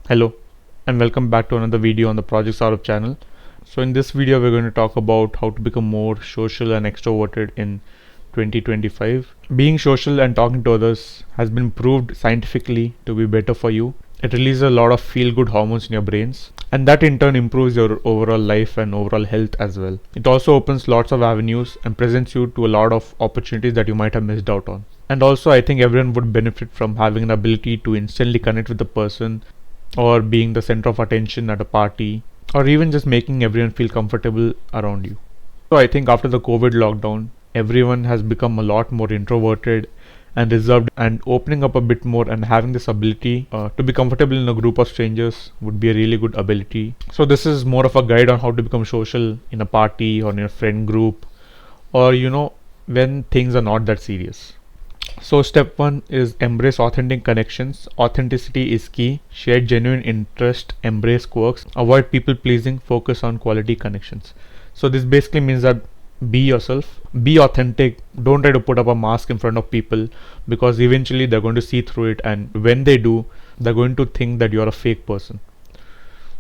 Hello and welcome back to another video on the Project Saurabh channel. So in this video we're going to talk about how to become more social and extroverted in 2025. Being social and talking to others has been proved scientifically to be better for you. It releases a lot of feel-good hormones in your brains, and that in turn improves your overall life and overall health as well. It also opens lots of avenues and presents you to a lot of opportunities that you might have missed out on. And also I think everyone would benefit from having an ability to instantly connect with the person, or being the center of attention at a party, or even just making everyone feel comfortable around you. So I think after the COVID lockdown, everyone has become a lot more introverted and reserved, and opening up a bit more and having this ability to be comfortable in a group of strangers would be a really good ability. So this is more of a guide on how to become social in a party or in a friend group, or when things are not that serious. So step 1 is embrace authentic connections. Authenticity is key. Share genuine interest, embrace quirks, avoid people pleasing, focus on quality connections. So this basically means that be yourself, be authentic. Don't try to put up a mask in front of people, because eventually they're going to see through it, and when they do, they're going to think that you're a fake person.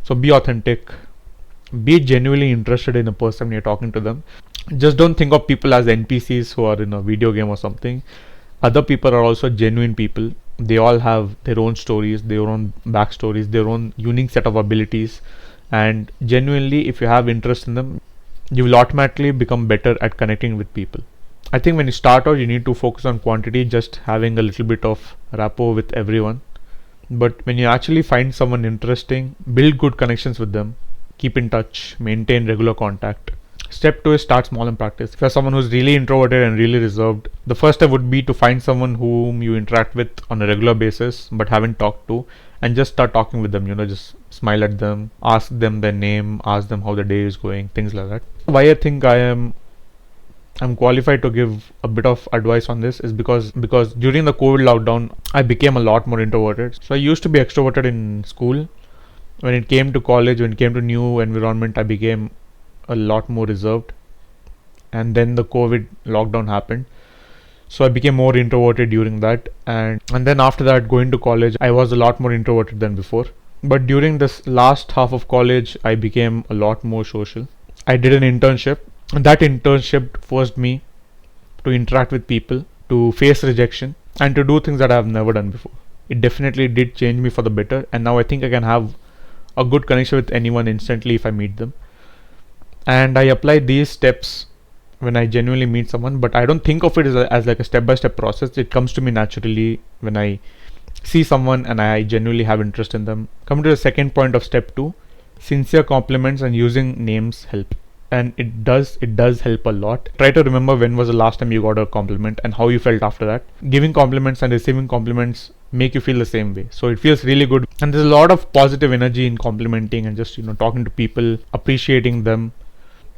So be authentic, be genuinely interested in a person when you're talking to them. Just don't think of people as NPCs who are in a video game or something. Other people are also genuine people. They all have their own stories, their own backstories, their own unique set of abilities, and genuinely, if you have interest in them, you will automatically become better at connecting with people. I think when you start out, you need to focus on quantity, just having a little bit of rapport with everyone. But when you actually find someone interesting, build good connections with them, keep in touch, maintain regular contact. Step 2 is start small and practice. If you're someone who's really introverted and really reserved, the first step would be to find someone whom you interact with on a regular basis but haven't talked to, and just start talking with them. Just smile at them, ask them their name, ask them how the day is going, things like that. Why I think I'm qualified to give a bit of advice on this is because during the COVID lockdown, I became a lot more introverted. So I used to be extroverted in school. When it came to college, when it came to new environment, I became a lot more reserved, and then the COVID lockdown happened, so I became more introverted during that, and then after that, going to college, I was a lot more introverted than before. But during this last half of college, I became a lot more social. I did an internship, and that internship forced me to interact with people, to face rejection, and to do things that I have never done before. It definitely did change me for the better, and now I think I can have a good connection with anyone instantly if I meet them. And I apply these steps when I genuinely meet someone, but I don't think of it as like a step-by-step process. It comes to me naturally when I see someone and I genuinely have interest in them. Coming to the second point of step 2, sincere compliments and using names help, and it does help a lot. Try to remember when was the last time you got a compliment and how you felt after that. Giving compliments and receiving compliments make you feel the same way, so it feels really good, and there's a lot of positive energy in complimenting and just talking to people, appreciating them,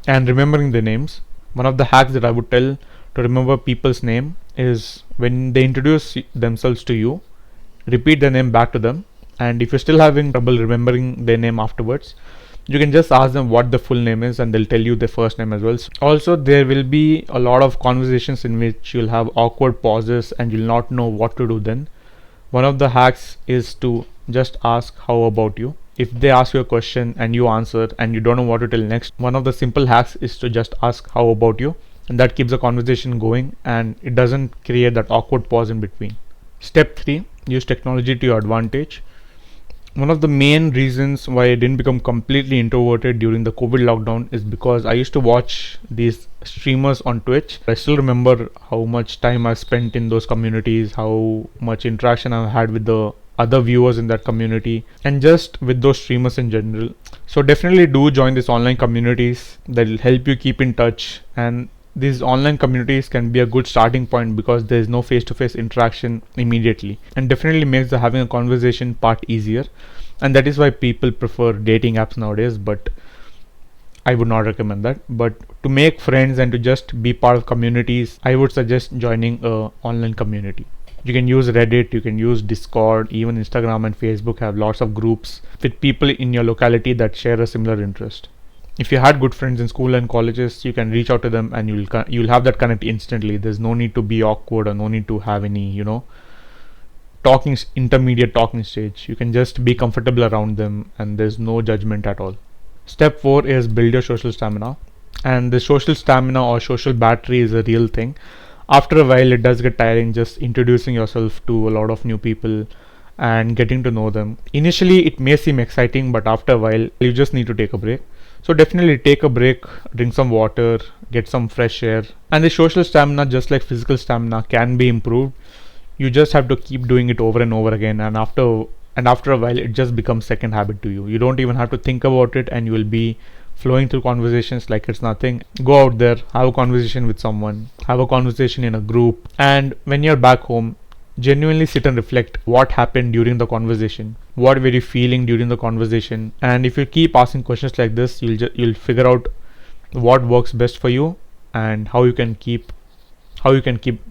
and remembering their names. One of the hacks that I would tell to remember people's name is when they introduce themselves to you, repeat their name back to them. And if you're still having trouble remembering their name afterwards, you can just ask them what the full name is, and they'll tell you their first name as well. Also, there will be a lot of conversations in which you'll have awkward pauses and you'll not know what to do then. One of the hacks is to just ask, "How about you?" If they ask you a question and you answer and you don't know what to tell next, one of the simple hacks is to just ask, "How about you?" And that keeps the conversation going, and it doesn't create that awkward pause in between. Step 3, use technology to your advantage. One of the main reasons why I didn't become completely introverted during the COVID lockdown is because I used to watch these streamers on Twitch. I still remember how much time I spent in those communities, how much interaction I've had with the other viewers in that community, and just with those streamers in general. So definitely do join these online communities that will help you keep in touch, and these online communities can be a good starting point because there is no face-to-face interaction immediately, and definitely makes the having a conversation part easier. And that is why people prefer dating apps nowadays, but I would not recommend that. But to make friends and to just be part of communities, I would suggest joining a online community. You can use Reddit, you can use Discord, even Instagram and Facebook have lots of groups with people in your locality that share a similar interest. If you had good friends in school and colleges, you can reach out to them and you'll have that connect instantly. There's no need to be awkward or no need to have any intermediate talking stage. You can just be comfortable around them and there's no judgment at all. Step 4 is build your social stamina. And the social stamina or social battery is a real thing. After a while, it does get tiring just introducing yourself to a lot of new people and getting to know them. Initially, it may seem exciting, but after a while, you just need to take a break. So definitely take a break, drink some water, get some fresh air. And the social stamina, just like physical stamina, can be improved. You just have to keep doing it over and over again, and after a while it just becomes second habit to you. You don't even have to think about it, and you will be flowing through conversations like it's nothing. Go out there, have a conversation with someone, have a conversation in a group, and when you're back home, genuinely sit and reflect what happened during the conversation, what were you feeling during the conversation. And if you keep asking questions like this, you'll figure out what works best for you and how you can keep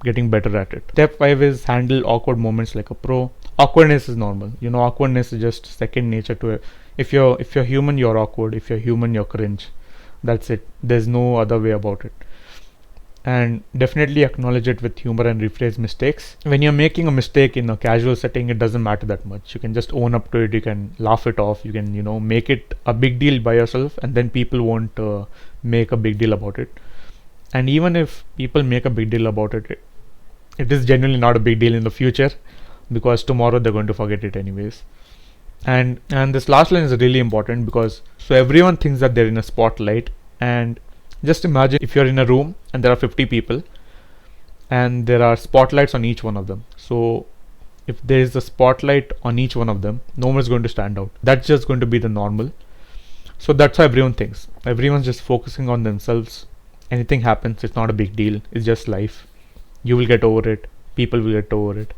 getting better at it. Step 5 is handle awkward moments like a pro. Awkwardness is normal. Awkwardness is just second nature to it. If you're human, you're awkward. If you're human, you're cringe. That's it. There's no other way about it. And definitely acknowledge it with humor and rephrase mistakes. When you're making a mistake in a casual setting, it doesn't matter that much. You can just own up to it. You can laugh it off. You can make it a big deal by yourself, and then people won't make a big deal about it. And even if people make a big deal about it, it is genuinely not a big deal in the future, because tomorrow they're going to forget it anyways. And this last line is really important, because so everyone thinks that they're in a spotlight. And just imagine if you're in a room and there are 50 people and there are spotlights on each one of them. So if there is a spotlight on each one of them, no one is going to stand out. That's just going to be the normal. So that's how everyone thinks. Everyone's just focusing on themselves. Anything happens, it's not a big deal. It's just life. You will get over it. People will get over it.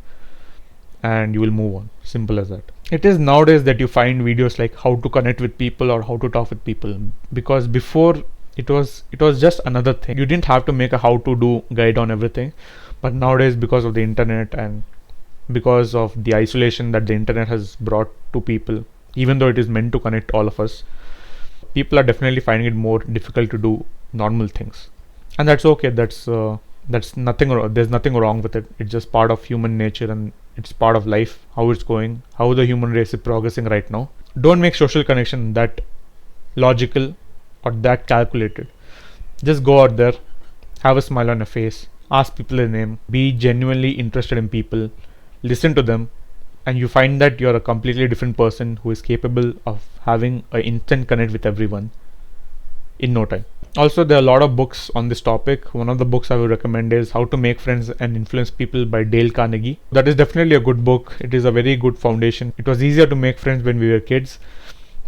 And you will move on. Simple as that. It is nowadays that you find videos like how to connect with people or how to talk with people. Because before it was just another thing. You didn't have to make a how to do guide on everything. But nowadays, because of the internet and because of the isolation that the internet has brought to people, even though it is meant to connect all of us, people are definitely finding it more difficult to do normal things. And that's okay. That's nothing. There's nothing wrong with it. It's just part of human nature, and it's part of life. How it's going, how the human race is progressing right now. Don't make social connection that logical or that calculated. Just go out there, have a smile on your face, ask people their name, be genuinely interested in people, listen to them, and you find that you're a completely different person who is capable of having an instant connect with everyone in no time. Also, there are a lot of books on this topic. One of the books I would recommend is How to Make Friends and Influence People by Dale Carnegie. That is definitely a good book. It is a very good foundation. It was easier to make friends when we were kids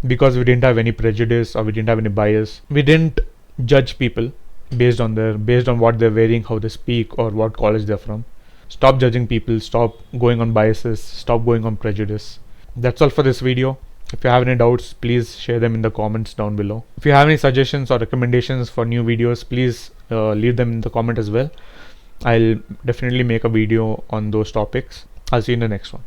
because we didn't have any prejudice or we didn't have any bias. We didn't judge people based on what they're wearing, how they speak, or what college they're from. Stop judging people, stop going on biases, stop going on prejudice. That's all for this video. If you have any doubts, please share them in the comments down below. If you have any suggestions or recommendations for new videos, please leave them in the comment as well. I'll definitely make a video on those topics. I'll see you in the next one.